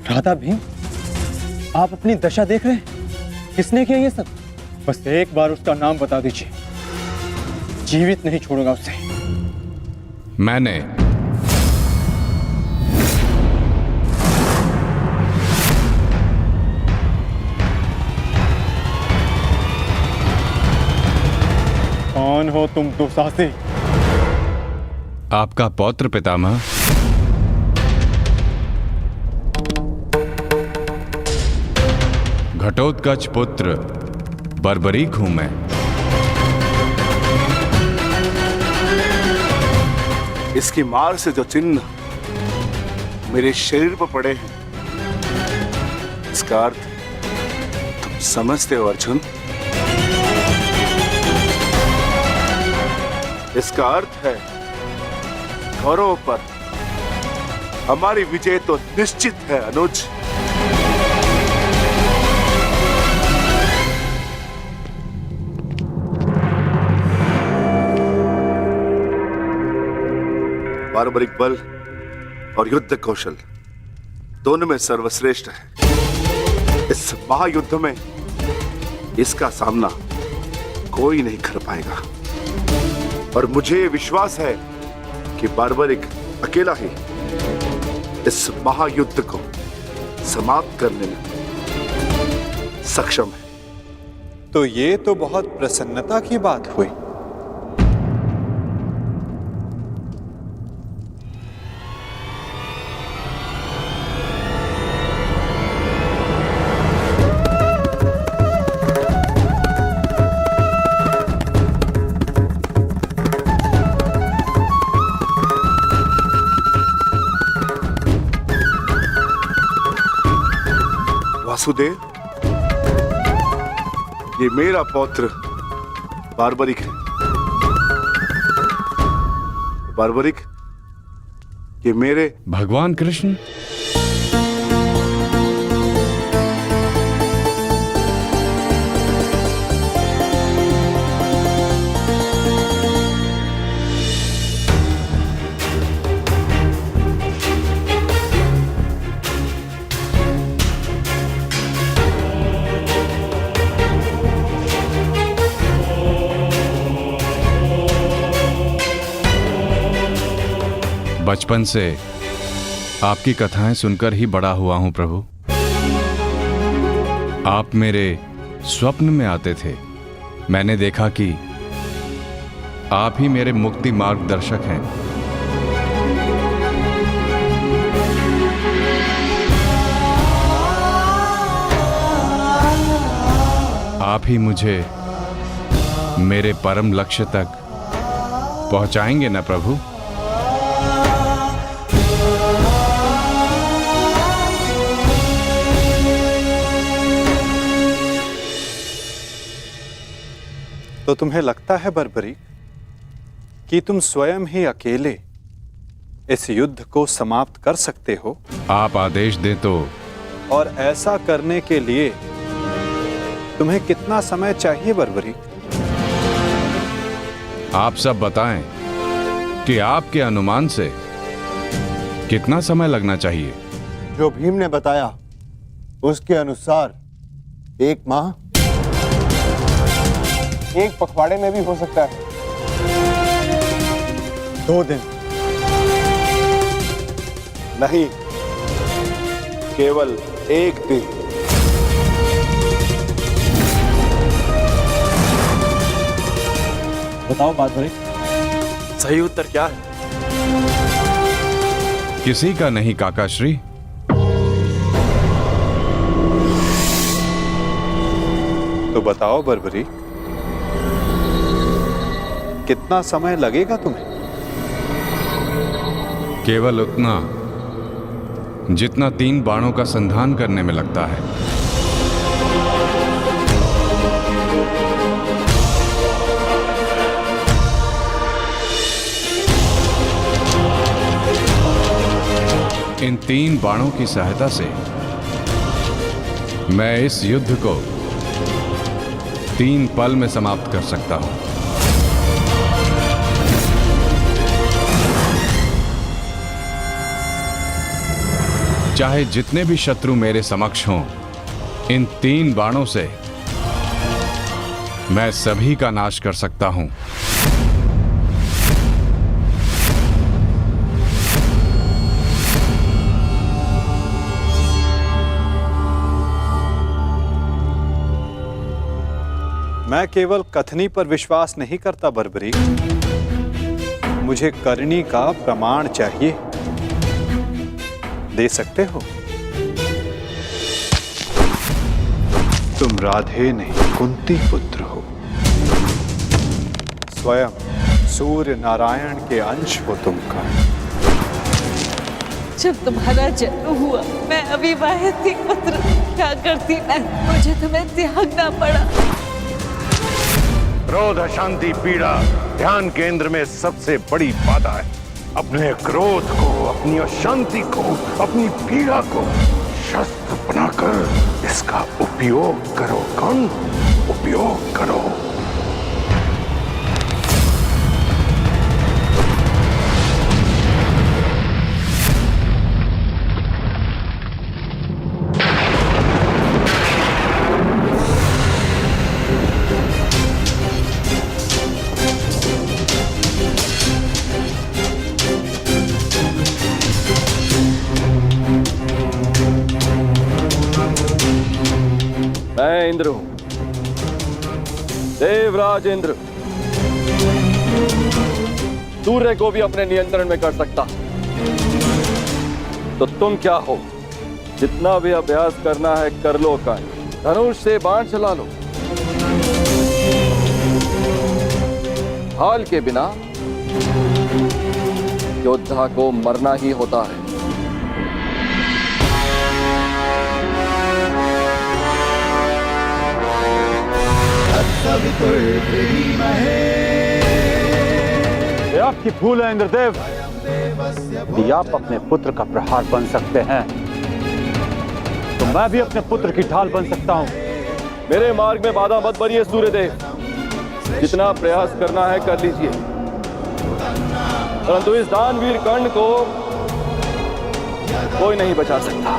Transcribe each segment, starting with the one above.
राधा भीम, आप अपनी दशा देख रहे हैं? किसने किया ये सब? बस एक बार उसका नाम बता दीजिए, जीवित नहीं छोड़ूंगा उसे। मैंने। कौन हो तुम दुस्साहसी? आपका पौत्र पितामह। घटोत्कच पुत्र बर्बरीक हूं मैं। इसकी मार से जो चिन्ह मेरे शरीर पर पड़े हैं, इसका अर्थ तुम समझते हो अर्जुन? इसका अर्थ है कौरवों पर हमारी विजय तो निश्चित है अनुज। बार्बरिक बल और युद्ध कौशल दोनों में सर्वश्रेष्ठ है। इस महायुद्ध में इसका सामना कोई नहीं कर पाएगा और मुझे विश्वास है कि बार्बरिक अकेला ही इस महायुद्ध को समाप्त करने में सक्षम है। तो ये तो बहुत प्रसन्नता की बात हुई। वासुदेव, ये मेरा पौत्र बार्बरिक है। बार्बरिक, ये मेरे भगवान कृष्ण। बचपन से आपकी कथाएं सुनकर ही बड़ा हुआ हूं प्रभु। आप मेरे स्वप्न में आते थे। मैंने देखा कि आप ही मेरे मुक्ति मार्गदर्शक हैं। आप ही मुझे मेरे परम लक्ष्य तक पहुंचाएंगे ना प्रभु? तो तुम्हें लगता है बर्बरीक कि तुम स्वयं ही अकेले इस युद्ध को समाप्त कर सकते हो? आप आदेश दें तो। और ऐसा करने के लिए तुम्हें कितना समय चाहिए बर्बरीक? आप सब बताएं कि आपके अनुमान से कितना समय लगना चाहिए? जो भीम ने बताया उसके अनुसार 1 माह, 1 पखवाड़े में भी हो सकता है। 2 दिन नहीं, केवल 1 दिन। बताओ बार्बरिक, सही उत्तर क्या है? किसी का नहीं काकाश्री। तो बताओ बर्बरीक, कितना समय लगेगा तुम्हें? केवल उतना जितना 3 बाणों का संधान करने में लगता है। इन 3 बाणों की सहायता से मैं इस युद्ध को 3 पल में समाप्त कर सकता हूं। चाहे जितने भी शत्रु मेरे समक्ष हों, इन 3 बाणों से मैं सभी का नाश कर सकता हूं। मैं केवल कथनी पर विश्वास नहीं करता बर्बरीक, मुझे करनी का प्रमाण चाहिए। दे सकते हो? तुम राधे नहीं कुंती पुत्र हो, स्वयं सूर्य नारायण के अंश हो तुमका। जब तुम्हारा जन्म हुआ मैं अविवाहित थी पुत्र, क्या करती मैं, मुझे तुम्हें त्यागना पड़ा। क्रोध, अशांति, पीड़ा ध्यान केंद्र में सबसे बड़ी बाधा है। अपने क्रोध को, अपनी अशांति को, अपनी पीड़ा को शस्त्र बनाकर इसका उपयोग करो। कौन उपयोग करो? मैं इंद्र हूं, देवराज इंद्र, सूर्य को भी अपने नियंत्रण में कर सकता। तो तुम क्या हो? जितना भी अभ्यास करना है कर लो। का धनुष से बाण चला लो। हाल के बिना योद्धा को मरना ही होता है। ये आपकी भूल है इंद्रदेव। यदि आप अपने पुत्र का प्रहार बन सकते हैं तो मैं भी अपने पुत्र की ढाल बन सकता हूं। मेरे मार्ग में बाधा मत बनिए सूर्यदेव। जितना प्रयास करना है कर लीजिए, परंतु इस दानवीर कर्ण को कोई नहीं बचा सकता।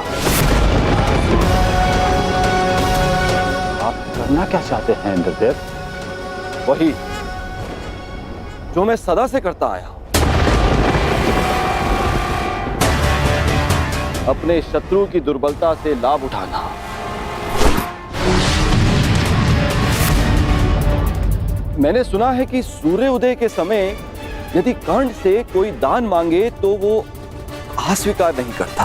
आप करना क्या चाहते हैं इंद्रदेव? वही जो मैं सदा से करता आया हूं, अपने शत्रु की दुर्बलता से लाभ उठाना। मैंने सुना है कि सूर्य उदय के समय यदि कर्ण से कोई दान मांगे तो वो अस्वीकार नहीं करता,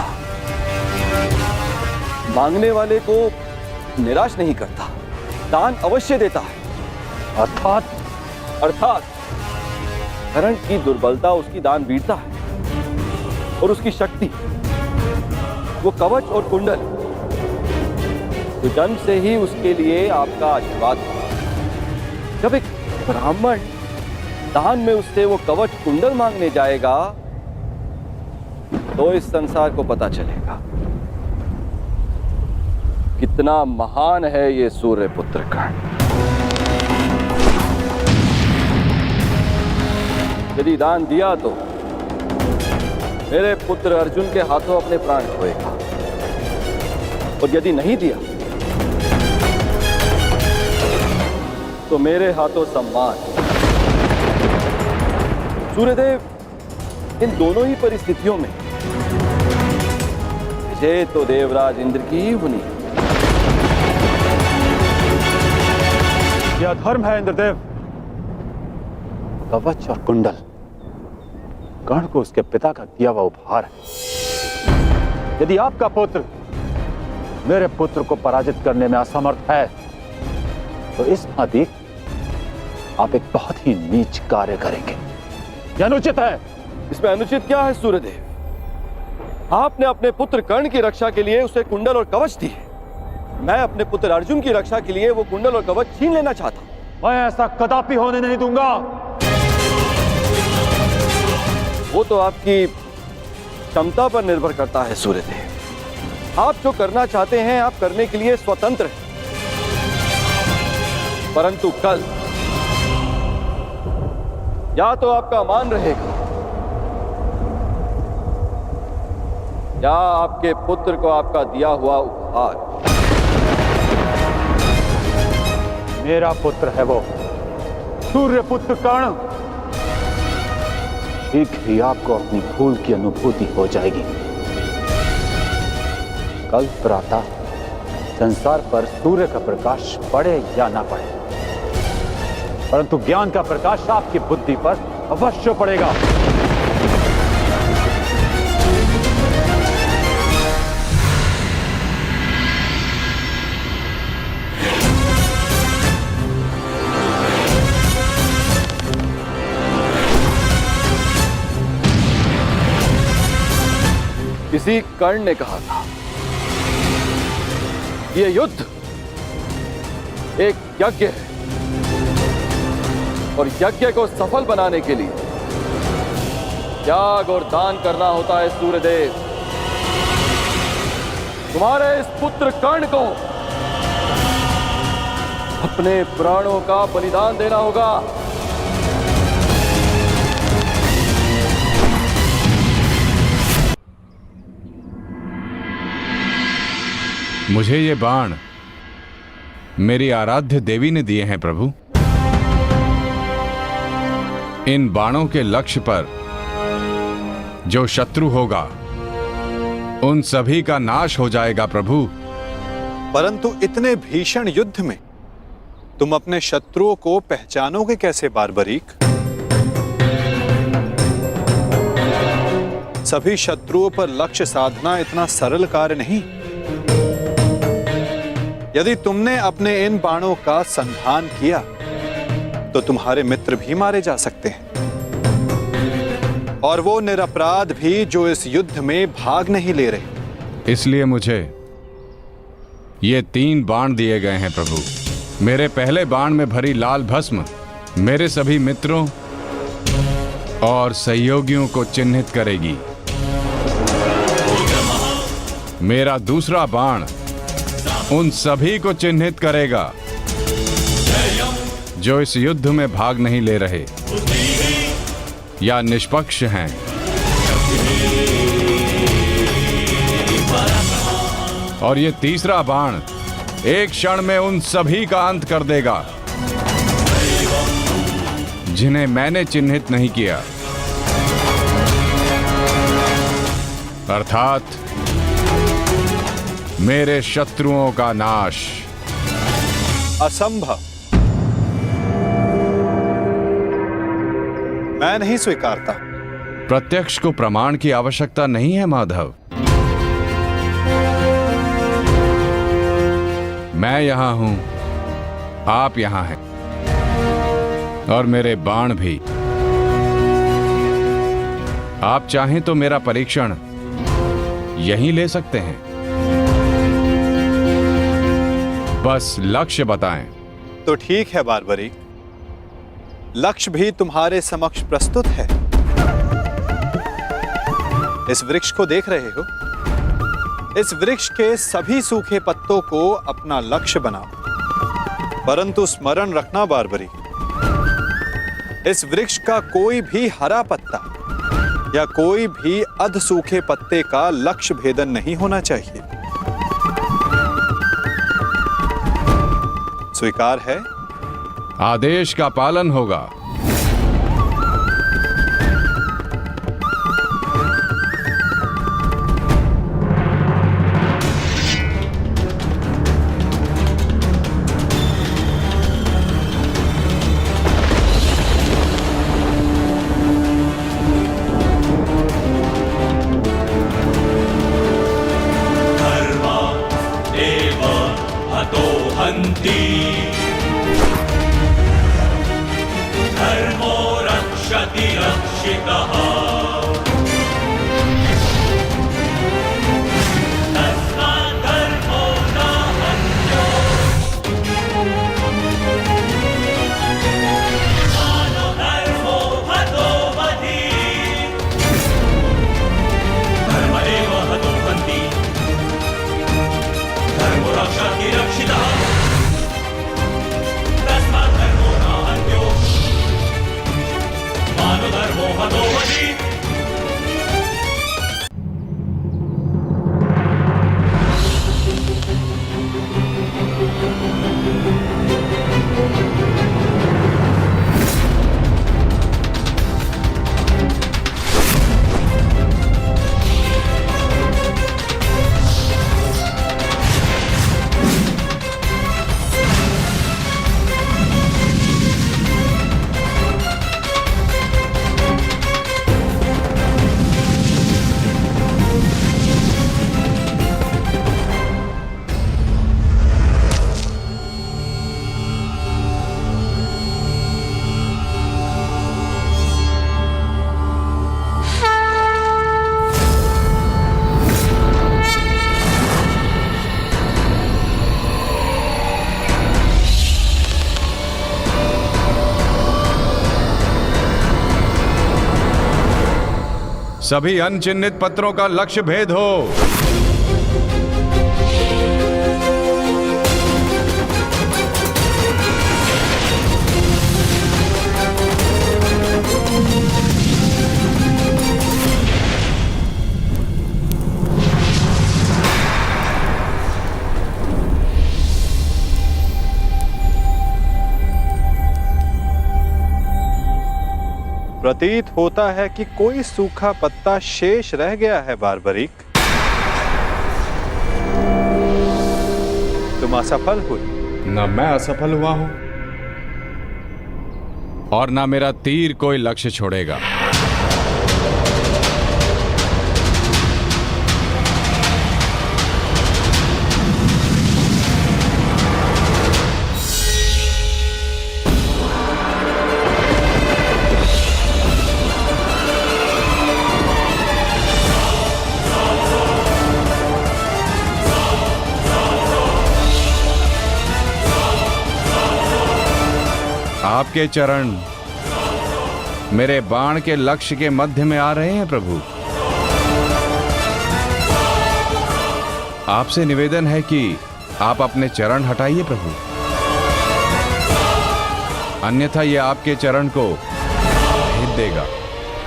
मांगने वाले को निराश नहीं करता, दान अवश्य देता है। अर्थात कर्ण की दुर्बलता उसकी दान वीरता है और उसकी शक्ति वो कवच और कुंडल, तो जन्म से ही उसके लिए आपका आशीर्वाद है। जब एक ब्राह्मण दान में उससे वो कवच कुंडल मांगने जाएगा तो इस संसार को पता चलेगा कितना महान है ये सूर्य पुत्र कर्ण। यदि दान दिया तो मेरे पुत्र अर्जुन के हाथों अपने प्राण खोएगा, और यदि नहीं दिया तो मेरे हाथों सम्मान। सूर्यदेव, इन दोनों ही परिस्थितियों में विजय तो देवराज इंद्र की ही होनी है। यह धर्म है इंद्रदेव। कवच और कुंडल कर्ण को उसके पिता का दिया हुआ उपहार है। यदि आपका पुत्र मेरे पुत्र को पराजित करने में असमर्थ है तो इस भांति आप एक बहुत ही नीच कार्य करेंगे। यह अनुचित है। इसमें अनुचित क्या है सूर्यदेव? आपने अपने पुत्र कर्ण की रक्षा के लिए उसे कुंडल और कवच दिए। मैं अपने पुत्र अर्जुन की रक्षा के लिए वो कुंडल और कवच छीन लेना चाहता हूं। मैं ऐसा कदापि होने नहीं दूंगा। वो तो आपकी क्षमता पर निर्भर करता है सूर्यदेव। आप जो करना चाहते हैं आप करने के लिए स्वतंत्र हैं, परंतु कल या तो आपका मान रहेगा या आपके पुत्र को आपका दिया हुआ उपहार? मेरा पुत्र है वो, सूर्यपुत्र कर्ण। शीघ्र ही आपको अपनी भूल की अनुभूति हो जाएगी। कल प्रातः संसार पर सूर्य का प्रकाश पड़े या ना पड़े, परंतु ज्ञान का प्रकाश आपकी बुद्धि पर अवश्य पड़ेगा। किसी कर्ण ने कहा था, ये युद्ध एक यज्ञ है और यज्ञ को सफल बनाने के लिए त्याग और दान करना होता है। सूर्यदेव, तुम्हारे इस पुत्र कर्ण को अपने प्राणों का बलिदान देना होगा। मुझे ये बाण मेरी आराध्य देवी ने दिए हैं प्रभु। इन बाणों के लक्ष्य पर जो शत्रु होगा उन सभी का नाश हो जाएगा प्रभु। परंतु इतने भीषण युद्ध में तुम अपने शत्रुओं को पहचानोगे कैसे बारबरीक? सभी शत्रुओं पर लक्ष्य साधना इतना सरल कार्य नहीं। यदि तुमने अपने इन बाणों का संधान किया तो तुम्हारे मित्र भी मारे जा सकते हैं, और वो निरपराध भी जो इस युद्ध में भाग नहीं ले रहे। इसलिए मुझे ये 3 बाण दिए गए हैं प्रभु। मेरे पहले बाण में भरी लाल भस्म मेरे सभी मित्रों और सहयोगियों को चिन्हित करेगी। मेरा दूसरा बाण उन सभी को चिन्हित करेगा जो इस युद्ध में भाग नहीं ले रहे या निष्पक्ष हैं। और ये तीसरा बाण एक क्षण में उन सभी का अंत कर देगा जिन्हें मैंने चिन्हित नहीं किया, अर्थात मेरे शत्रुओं का नाश। असंभव, मैं नहीं स्वीकारता। प्रत्यक्ष को प्रमाण की आवश्यकता नहीं है माधव। मैं यहां हूं, आप यहां हैं, और मेरे बाण भी। आप चाहें तो मेरा परीक्षण यहीं ले सकते हैं। बस लक्ष्य बताएं। तो ठीक है बारबरीक, लक्ष्य भी तुम्हारे समक्ष प्रस्तुत है। इस वृक्ष को देख रहे हो? इस वृक्ष के सभी सूखे पत्तों को अपना लक्ष्य बनाओ। परंतु स्मरण रखना बारबरीक, इस वृक्ष का कोई भी हरा पत्ता या कोई भी अध सूखे पत्ते का लक्ष्य भेदन नहीं होना चाहिए। स्वीकार है? आदेश का पालन होगा। धर्मो रक्षति रक्षितः। तस्मात् धर्मो न हन्यो। मानो धर्मो हतो वधि। धर्म एव हतो हन्ति। धर्मो रक्षति रक्षितः। सभी अनचिन्हित पत्रों का लक्ष्य भेद हो। प्रतीत होता है कि कोई सूखा पत्ता शेष रह गया है बारबरीक। तुम असफल हुई। न मैं असफल हुआ हूं और न मेरा तीर कोई लक्ष्य छोड़ेगा। आपके चरण मेरे बाण के लक्ष्य के मध्य में आ रहे हैं प्रभु। आपसे निवेदन है कि आप अपने चरण हटाइए प्रभु, अन्यथा ये आपके चरण को भेद देगा।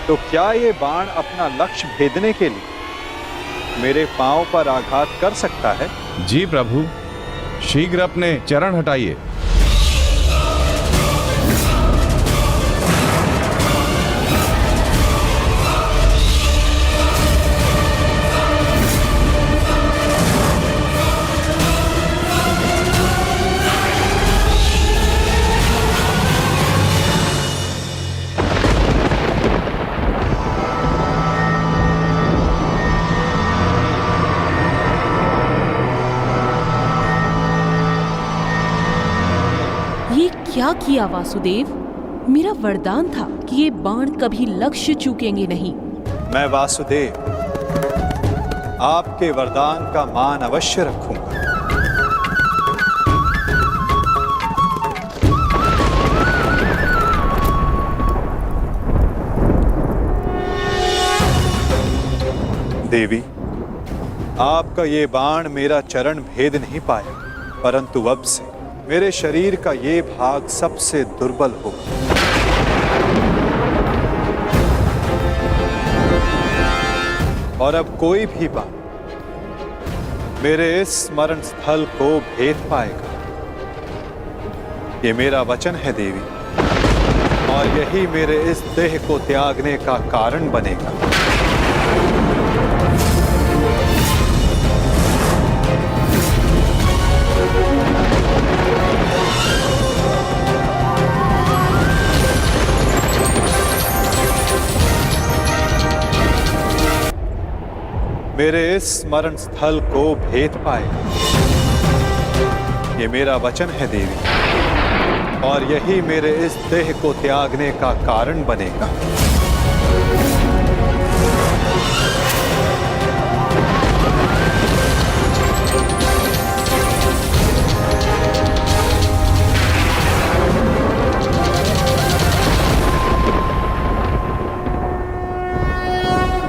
तो क्या ये बाण अपना लक्ष्य भेदने के लिए मेरे पांव पर आघात कर सकता है? जी प्रभु, शीघ्र अपने चरण हटाइए। क्या किया वासुदेव? मेरा वरदान था कि ये बाण कभी लक्ष्य चूकेंगे नहीं। मैं वासुदेव आपके वरदान का मान अवश्य रखूंगा। देवी, आपका ये बाण मेरा चरण भेद नहीं पाया, परंतु अब से मेरे शरीर का ये भाग सबसे दुर्बल होगा। और अब कोई भी बाण मेरे इस स्मरण स्थल को भेद पाएगा। ये मेरा वचन है देवी, और यही मेरे इस देह को त्यागने का कारण बनेगा। मेरे इस स्मरण स्थल को भेद पाएगा। ये मेरा वचन है देवी, और यही मेरे इस देह को त्यागने का कारण बनेगा।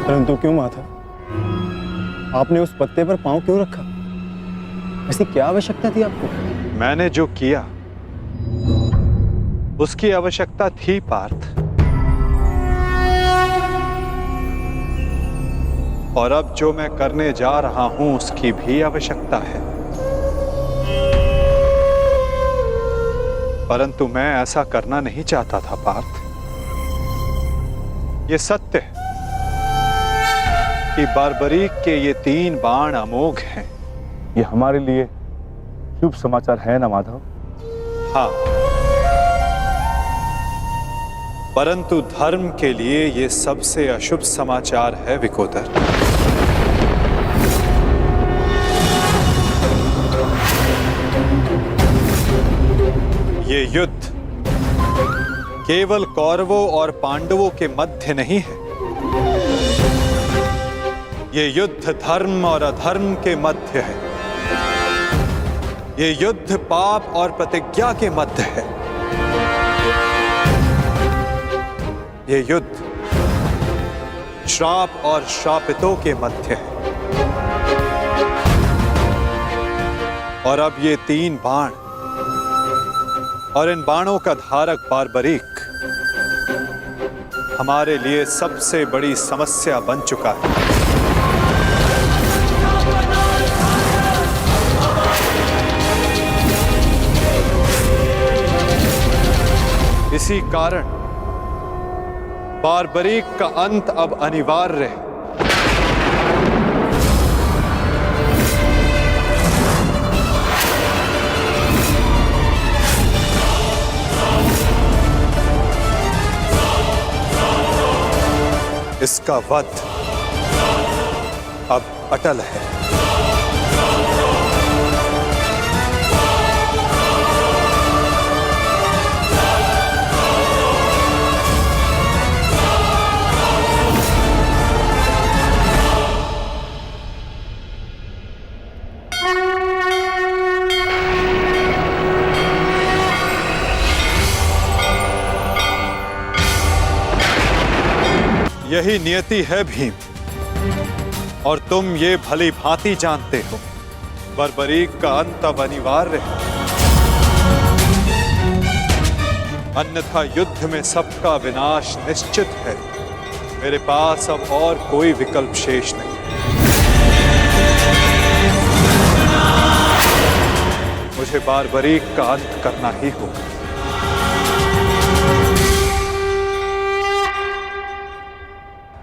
परंतु क्यों माता? आपने उस पत्ते पर पांव क्यों रखा? ऐसी क्या आवश्यकता थी आपको? मैंने जो किया उसकी आवश्यकता थी पार्थ, और अब जो मैं करने जा रहा हूं उसकी भी आवश्यकता है। परंतु मैं ऐसा करना नहीं चाहता था पार्थ। ये सत्य है कि बारबरीक के ये 3 बाण अमोघ हैं। ये हमारे लिए शुभ समाचार है ना माधव? हाँ, परंतु धर्म के लिए ये सबसे अशुभ समाचार है विकोदर। ये युद्ध केवल कौरवों और पांडवों के मध्य नहीं है। ये युद्ध धर्म और अधर्म के मध्य है। ये युद्ध पाप और प्रतिज्ञा के मध्य है। ये युद्ध श्राप और श्रापितों के मध्य है। और अब ये 3 बाण और इन बाणों का धारक बारबरीक हमारे लिए सबसे बड़ी समस्या बन चुका है। इसी कारण बारबरीक का अंत अब अनिवार्य है। इसका वध अब अटल है। यही नियति है भीम, और तुम ये भली भांति जानते हो। बर्बरीक का अंत अब अनिवार्य है, अन्यथा युद्ध में सबका विनाश निश्चित है। मेरे पास अब और कोई विकल्प शेष नहीं। मुझे बारबरीक का अंत करना ही होगा।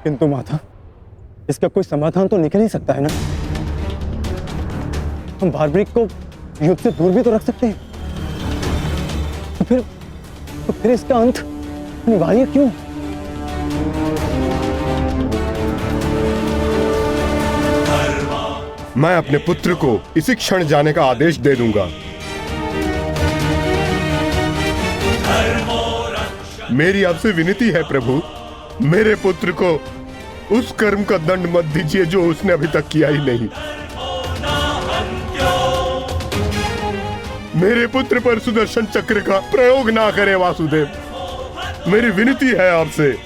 किंतु माता, इसका कोई समाधान तो निकल ही सकता है ना। हम बारबरीक को युद्ध से दूर भी तो रख सकते हैं। तो फिर इसका अंत अनिवार्य क्यों? मैं अपने पुत्र को इसी क्षण जाने का आदेश दे दूंगा। मेरी आपसे विनती है प्रभु, मेरे पुत्र को उस कर्म का दंड मत दीजिए जो उसने अभी तक किया ही नहीं। मेरे पुत्र पर सुदर्शन चक्र का प्रयोग ना करे वासुदेव, मेरी विनती है आपसे।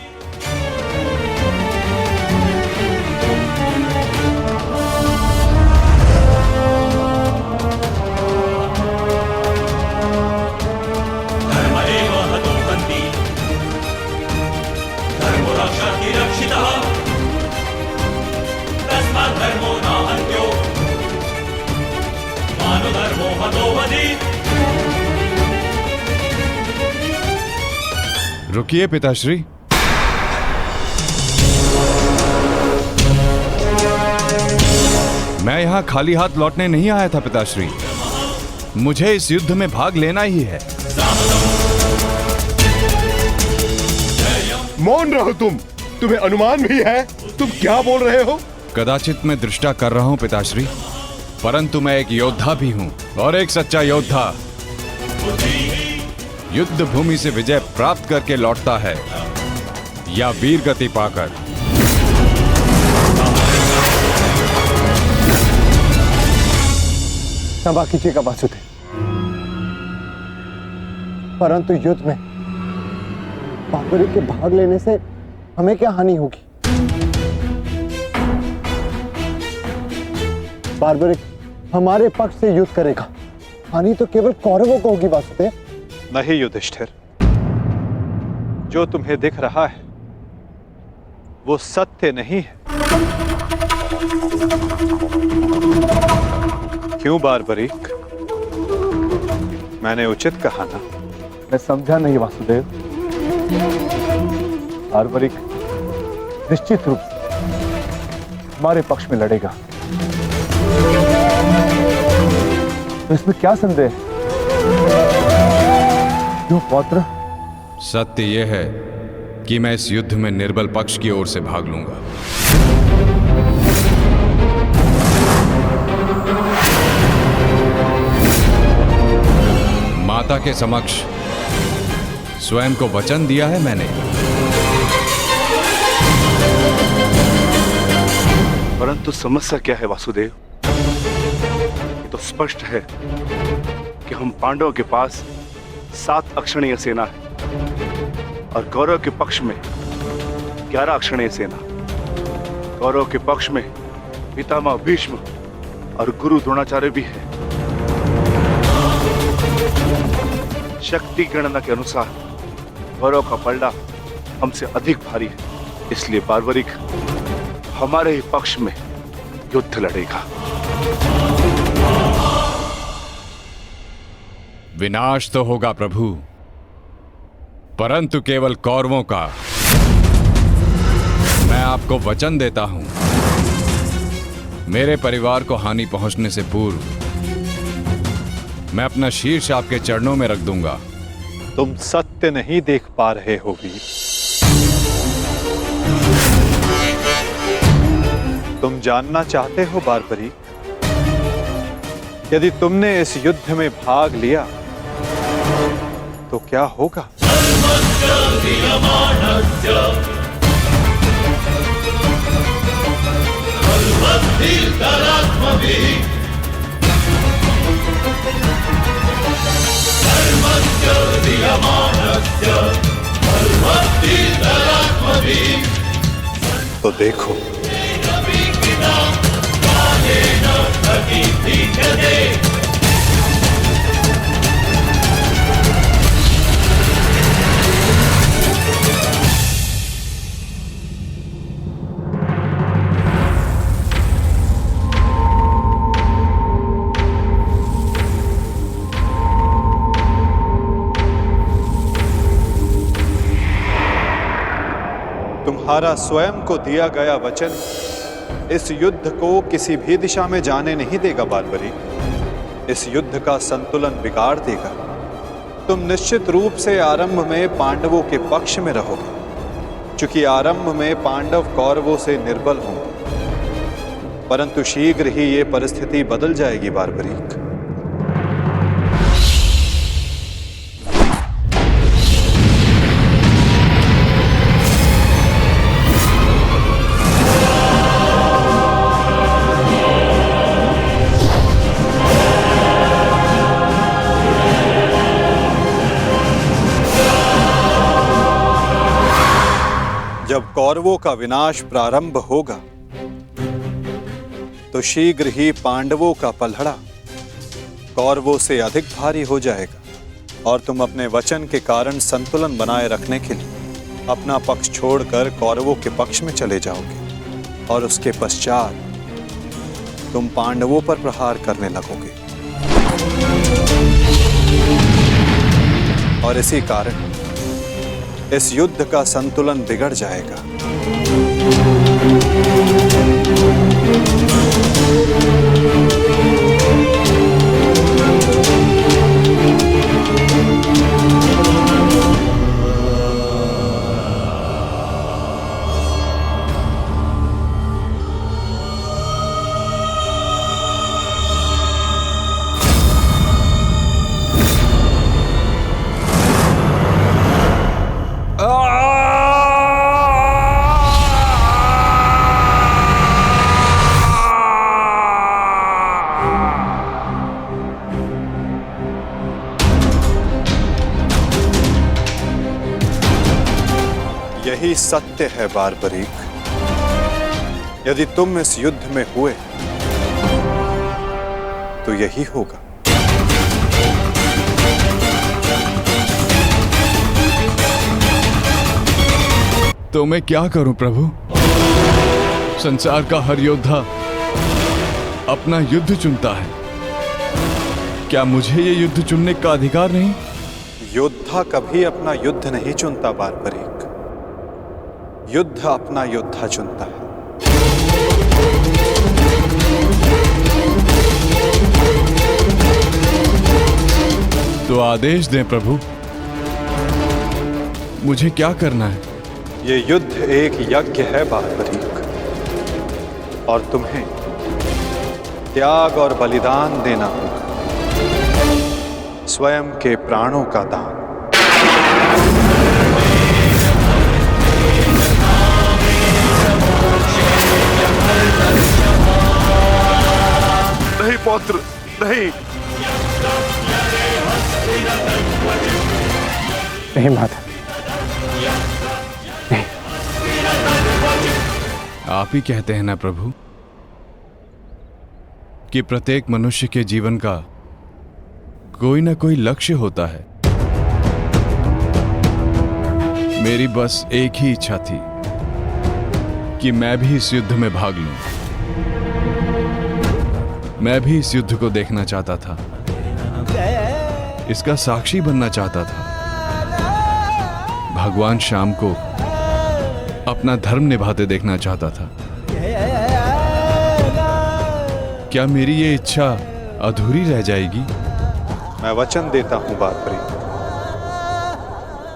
रुकिए पिताश्री। मैं यहां खाली हाथ लौटने नहीं आया था पिताश्री, मुझे इस युद्ध में भाग लेना ही है। मौन रहो तुम, तुम्हें अनुमान भी है तुम क्या बोल रहे हो? कदाचित मैं दृष्टा कर रहा हूं पिताश्री, परंतु मैं एक योद्धा भी हूं, और एक सच्चा योद्धा युद्ध भूमि से विजय प्राप्त करके लौटता है या वीर गति पाकर। क्षमा कीजिएगा वासुदेव, परंतु युद्ध में बारबरीक के भाग लेने से हमें क्या हानि होगी? बारबरीक हमारे पक्ष से युद्ध करेगा, हानि तो केवल कौरवों को होगी वासुदेव। नहीं युधिष्ठिर, जो तुम्हें दिख रहा है वो सत्य नहीं है। क्यों बारबरीक, मैंने उचित कहा ना? मैं समझा नहीं वासुदेव। बारबरीक निश्चित रूप से हमारे पक्ष में लड़ेगा, तो इसमें क्या संदेह है? क्यों पौत्र? सत्य यह है कि मैं इस युद्ध में निर्बल पक्ष की ओर से भाग लूंगा। माता के समक्ष स्वयं को वचन दिया है मैंने। परंतु समस्या क्या है वासुदेव? ये तो स्पष्ट है कि हम पांडवों के पास 7 अक्षणीय सेना है और कौरव के पक्ष में 11 अक्षणीय सेना। कौरव के पक्ष में पितामह भीष्म और गुरु द्रोणाचार्य भी है। शक्ति गणना के अनुसार कौरव का पलड़ा हमसे अधिक भारी है, इसलिए बार्बरिक हमारे ही पक्ष में युद्ध लड़ेगा। विनाश तो होगा प्रभु, परंतु केवल कौरवों का। मैं आपको वचन देता हूं, मेरे परिवार को हानि पहुंचने से पूर्व मैं अपना शीर्ष आपके चरणों में रख दूंगा। तुम सत्य नहीं देख पा रहे हो वीर। तुम जानना चाहते हो बार्बरिक, यदि तुमने इस युद्ध में भाग लिया तो क्या होगा? तो देखो, तुम्हारा स्वयं को दिया गया वचन इस युद्ध को किसी भी दिशा में जाने नहीं देगा बार्बरिक। इस युद्ध का संतुलन बिगाड़ देगा। तुम निश्चित रूप से आरंभ में पांडवों के पक्ष में रहोगे, क्योंकि आरंभ में पांडव कौरवों से निर्बल होंगे, परंतु शीघ्र ही ये परिस्थिति बदल जाएगी बार्बरिक। जब कौरवों का विनाश प्रारंभ होगा तो शीघ्र ही पांडवों का पलड़ा कौरवों से अधिक भारी हो जाएगा और तुम अपने वचन के कारण संतुलन बनाए रखने के लिए अपना पक्ष छोड़कर कौरवों के पक्ष में चले जाओगे और उसके पश्चात तुम पांडवों पर प्रहार करने लगोगे। और इसी कारण इस युद्ध का संतुलन बिगड़ जाएगा। यही सत्य है बार्बरिक। यदि तुम इस युद्ध में हुए तो यही होगा। तो मैं क्या करूं प्रभु? संसार का हर योद्धा अपना युद्ध चुनता है, क्या मुझे ये युद्ध चुनने का अधिकार नहीं? योद्धा कभी अपना युद्ध नहीं चुनता बार्बरिक, युद्ध अपना योद्धा चुनता है। तो आदेश दें प्रभु, मुझे क्या करना है? ये युद्ध एक यज्ञ है बार्बरिक, और तुम्हें त्याग और बलिदान देना होगा, स्वयं के प्राणों का दान। नहीं पौत्र, नहीं। नहीं माता, नहीं। आप ही कहते हैं ना प्रभु कि प्रत्येक मनुष्य के जीवन का कोई ना कोई लक्ष्य होता है। मेरी बस एक ही इच्छा थी कि मैं भी इस युद्ध में भाग लूं। मैं भी इस युद्ध को देखना चाहता था, इसका साक्षी बनना चाहता था। भगवान श्याम को अपना धर्म निभाते देखना चाहता था। क्या मेरी ये इच्छा अधूरी रह जाएगी? मैं वचन देता हूं बारबरी,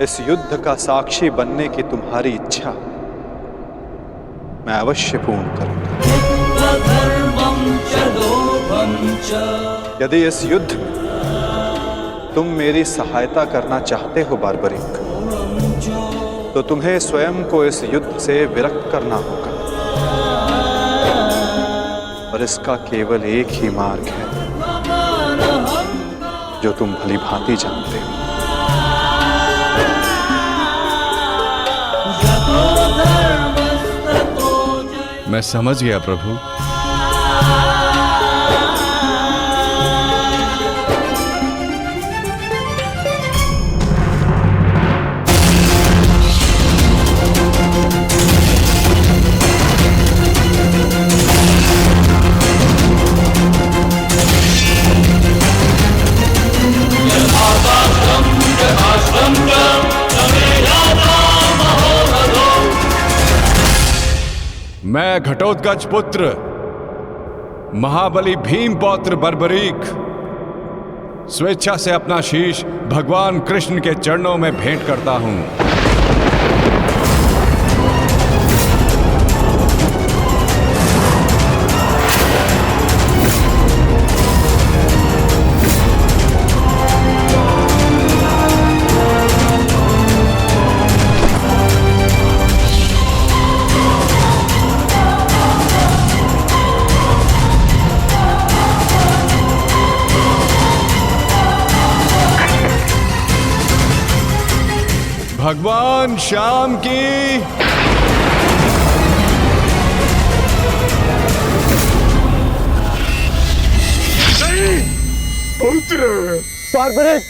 इस युद्ध का साक्षी बनने की तुम्हारी इच्छा मैं अवश्य पूर्ण करूंगा। यदि इस युद्ध में तुम मेरी सहायता करना चाहते हो बारबरिक, तो तुम्हें स्वयं को इस युद्ध से विरक्त करना होगा। और इसका केवल एक ही मार्ग है जो तुम भली भांति जानते हो। मैं समझ गया प्रभु। मैं घटोत्कच पुत्र महाबली भीम पौत्र बर्बरीक स्वेच्छा से अपना शीश भगवान कृष्ण के चरणों में भेंट करता हूं। भगवान श्याम की पुत्र बारबरिक,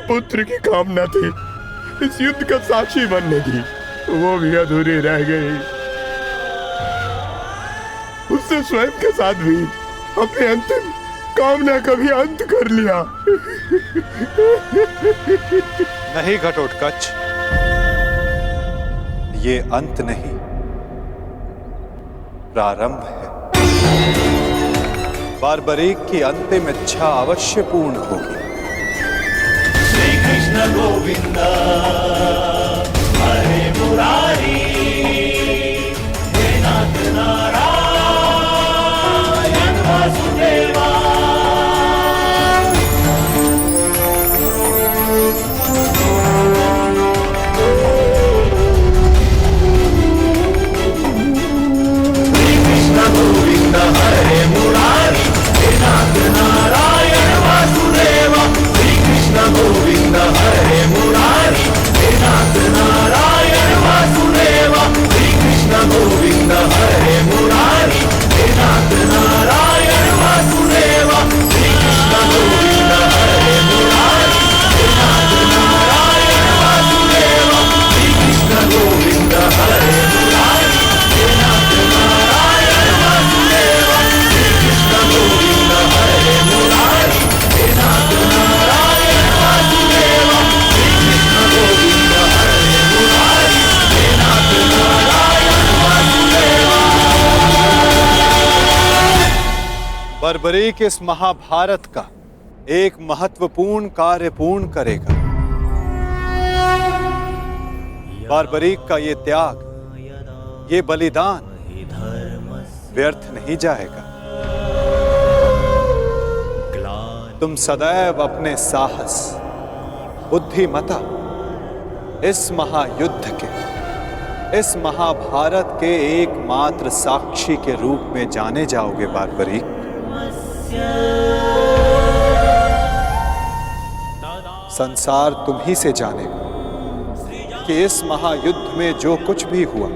पुत्र की कामना थी इस युद्ध का साक्षी बनने की, वो भी अधूरी रह गई। उससे स्वयं के साथ भी अपनी अंतिम कामना का भी अंत कर लिया। नहीं घटोत्कच, ये अंत नहीं, प्रारंभ है। बारबरीक की अंतिम इच्छा अवश्य पूर्ण होगी। कृष्ण गोविंद हरे मुरारी, हे नाथ नारायण वासुदेवा। श्री कृष्ण गोविंद हरे मुरारी, हे नाथ नारायण वासुदेवा। श्री कृष्ण गोविंद हरे मुरारी, हे नाथ नारायण वासुदेवा। श्री कृष्ण गोविंद हरे मुरारी, हे नाथ नारायण वासुदेवा। श्री कृष्ण गोविंद हरे मुरारी, हे नाथ नारायण वासुदेवा। श्री कृष्ण गोविंद हरे मुरारी, हे नाथ नारायण वासुदेवा। श्री कृष्ण गोविंद हरे मुरारी, हे नाथ नारायण वासुदेवा। श्री कृष्ण गोविंद हरे मुरारी, हे नाथ नारायण वासुदेवा। बर्बरीक इस महाभारत का एक महत्वपूर्ण कार्य पूर्ण करेगा। बारबरीक का ये त्याग, ये बलिदान व्यर्थ नहीं जाएगा। तुम सदैव अपने साहस, बुद्धिमता, इस महायुद्ध के, इस महाभारत के एकमात्र साक्षी के रूप में जाने जाओगे बारबरीक। संसार तुम ही से जानेगा कि इस महायुद्ध में जो कुछ भी हुआ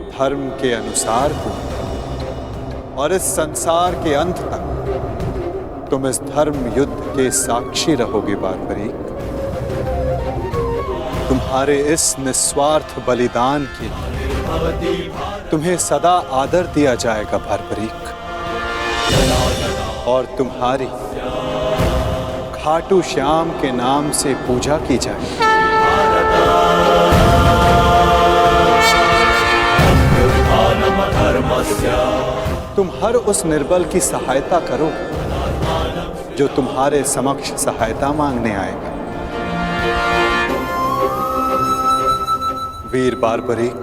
धर्म के अनुसार हुआ, और इस संसार के अंत तक तुम इस धर्म युद्ध के साक्षी रहोगे बारबरीक। तुम्हारे इस निस्वार्थ बलिदान के लिए तुम्हें सदा आदर दिया जाएगा बारबरीक, और तुम्हारी खाटू श्याम के नाम से पूजा की जाएगी। तुम हर उस निर्बल की सहायता करोगे जो तुम्हारे समक्ष सहायता मांगने आएगा। वीर बारबरीक,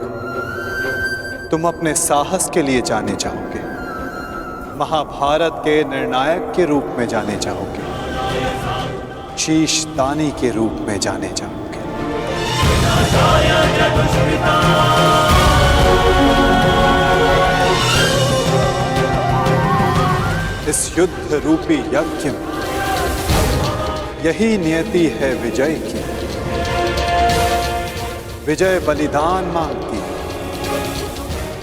तुम अपने साहस के लिए जाने जाओगे, महाभारत के निर्णायक के रूप में जाने जाओगे, शीश दानी के रूप में जाने जाओगे। इस युद्ध रूपी यज्ञ में यही नियति है विजय की। विजय बलिदान मांगती,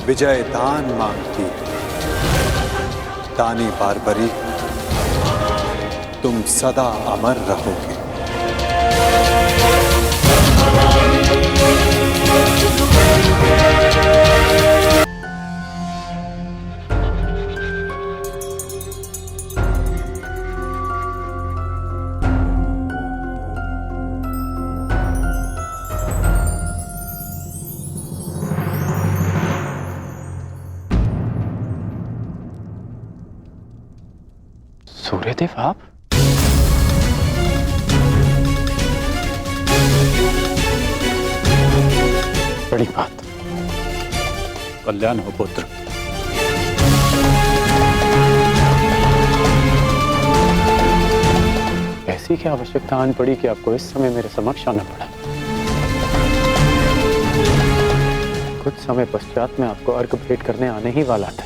विजय दान मांगती। दानी बारबरीक, तुम सदा अमर रहोगे। सूर्यदेव, आप? बड़ी बात, कल्याण हो पुत्र। ऐसी क्या आवश्यकता आन पड़ी कि आपको इस समय मेरे समक्ष आना पड़ा? कुछ समय पश्चात मैं आपको अर्घ भेंट करने आने ही वाला था।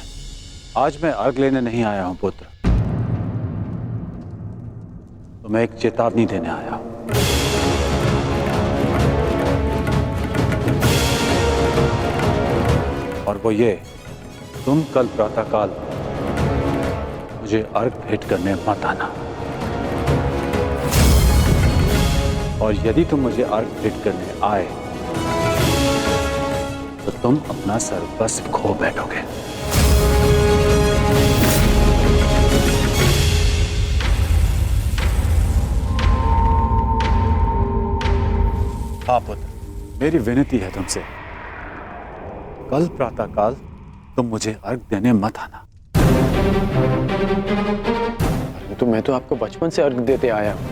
आज मैं अर्घ लेने नहीं आया हूं पुत्र, तो मैं एक चेतावनी देने आया हूं। और वो ये, तुम कल प्रातःकाल मुझे अर्घ भेंट करने मत आना, और यदि तुम मुझे अर्घ भेंट करने आए तो तुम अपना सर्वस्व खो बैठोगे। हाँ पुत्र, मेरी विनती है तुमसे, कल प्रातःकाल तुम मुझे अर्घ देने मत आना। तो मैं तो आपको बचपन से अर्घ देते आया हूं,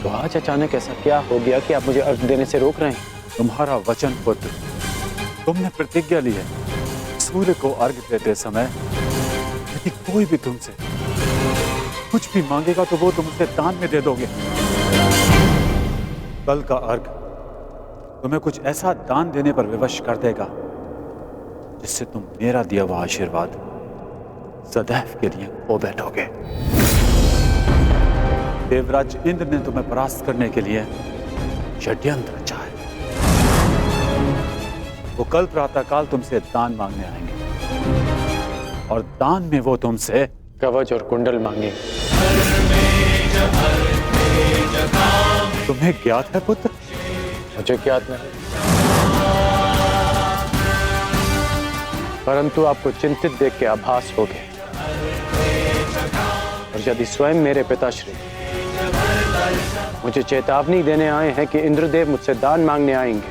तो आज अचानक ऐसा क्या हो गया कि आप मुझे अर्घ देने से रोक रहे हैं? तुम्हारा वचन पुत्र, तुमने प्रतिज्ञा ली है, सूर्य को अर्घ देते समय यदि कोई भी तुमसे कुछ भी मांगेगा तो वो तुम उसे दान में दे दोगे। कल का अर्घ तुम्हें कुछ ऐसा दान देने पर विवश कर देगा जिससे तुम मेरा दिया हुआ आशीर्वाद सदैव के लिए खो बैठोगे। देवराज इंद्र ने तुम्हें परास्त करने के लिए षड्यंत्र रचा है। वो कल प्रातःकाल तुमसे दान मांगने आएंगे, और दान में वो तुमसे कवच और कुंडल मांगे। तुम्हें ज्ञात है पुत्र? मुझे ज्ञात नहीं, परंतु आपको चिंतित देख के आभास हो गया, और यदि स्वयं मेरे पिताश्री मुझे चेतावनी देने आए हैं कि इंद्रदेव मुझसे दान मांगने आएंगे,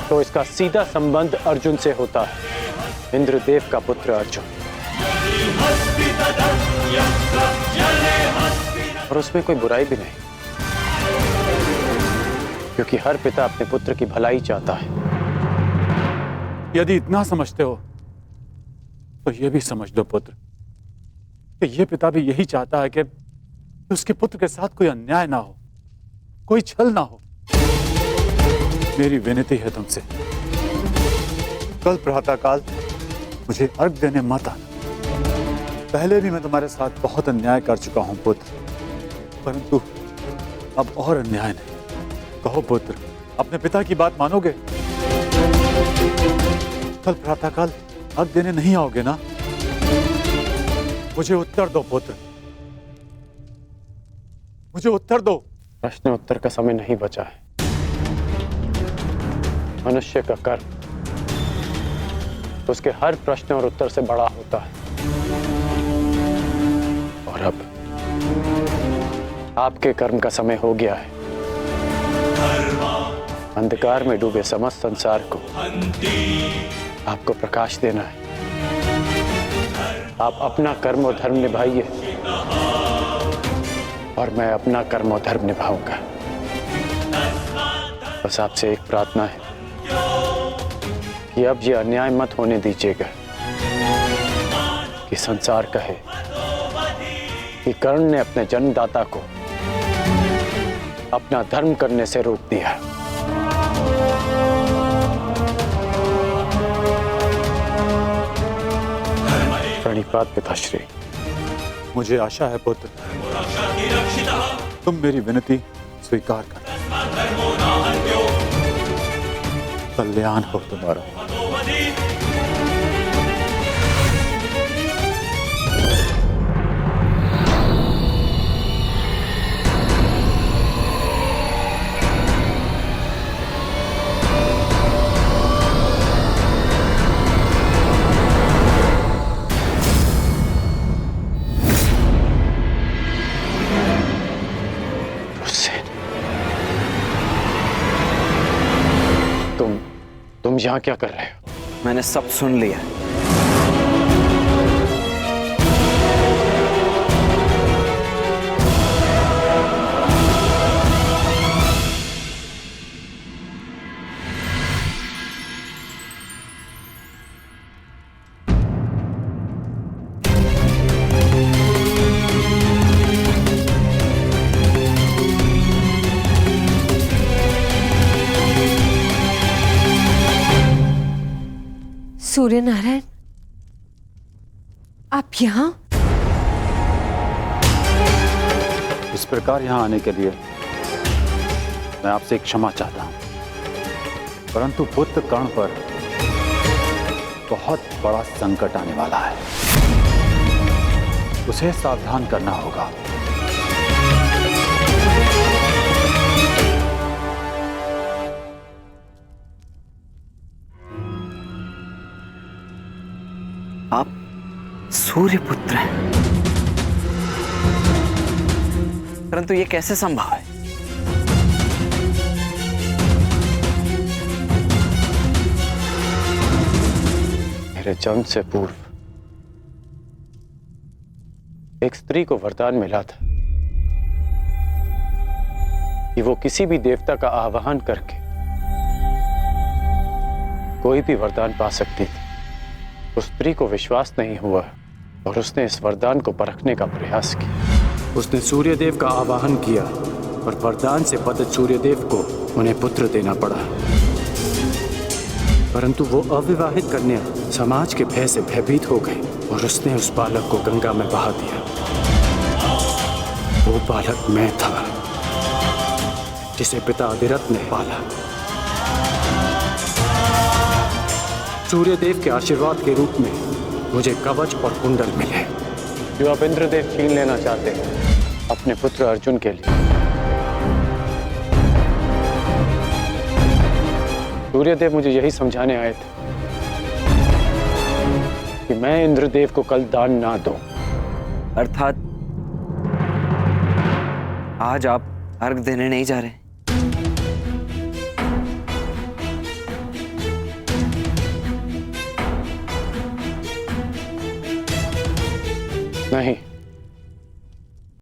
तो इसका सीधा संबंध अर्जुन से होता है, इंद्रदेव का पुत्र अर्जुन। और उसमें कोई बुराई भी नहीं। क्योंकि हर पिता अपने पुत्र की भलाई चाहता है। यदि इतना समझते हो तो यह भी समझ लो पुत्र कि यह पिता भी यही चाहता है कि उसके पुत्र के साथ कोई अन्याय ना हो, कोई छल ना हो। मेरी विनती है तुमसे, कल प्रातःकाल मुझे अर्घ देने मत आना। पहले भी मैं तुम्हारे साथ बहुत अन्याय कर चुका हूं पुत्र, परंतु अब और अन्याय नहीं। कहो पुत्र, अपने पिता की बात मानोगे? कल प्रातःकाल अर्घ देने नहीं आओगे ना? मुझे उत्तर दो पुत्र, मुझे उत्तर दो। प्रश्न उत्तर का समय नहीं बचा है। मनुष्य का कर्म उसके हर प्रश्न और उत्तर से बड़ा होता है। और अब आपके कर्म का समय हो गया है। अंधकार में डूबे समस्त संसार को आपको प्रकाश देना है। आप अपना कर्म और धर्म निभाइए और मैं अपना कर्म और धर्म निभाऊंगा। बस आपसे एक प्रार्थना है कि अब ये अन्याय मत होने दीजिएगा कि संसार कहे कि कर्ण ने अपने जन्मदाता को अपना धर्म करने से रोक दिया। प्रणिपात पिताश्री। मुझे आशा है पुत्र तुम मेरी विनती स्वीकार कर। कल्याण हो तुम्हारा। तुम यहाँ क्या कर रहे हो? मैंने सब सुन लिया। सूर्य नारायण, आप यहाँ? इस प्रकार यहाँ आने के लिए मैं आपसे क्षमा चाहता हूं, परंतु पुत्र कर्ण पर बहुत बड़ा संकट आने वाला है। उसे सावधान करना होगा। आप सूर्यपुत्र हैं, परंतु ये कैसे संभव है? मेरे जन्म से पूर्व एक स्त्री को वरदान मिला था कि वो किसी भी देवता का आवाहन करके कोई भी वरदान पा सकती थी। उस स्त्री को विश्वास नहीं हुआ और उसने इस वरदान को परखने का प्रयास किया। उसने सूर्यदेव का आवाहन किया और वरदान से बद्ध सूर्यदेव को उन्हें पुत्र देना पड़ा, परंतु वो अविवाहित कन्या समाज के भय से भयभीत हो गई और उसने उस बालक को गंगा में बहा दिया। वो बालक मैं था, जिसे पिता अधिरथ ने पाला। सूर्यदेव के आशीर्वाद के रूप में मुझे कवच और कुंडल मिले, जो अब इंद्रदेव छीन लेना चाहते हैं अपने पुत्र अर्जुन के लिए। सूर्यदेव मुझे यही समझाने आए थे कि मैं इंद्रदेव को कल दान ना दूं। अर्थात आज आप अर्घ देने नहीं जा रहे? नहीं,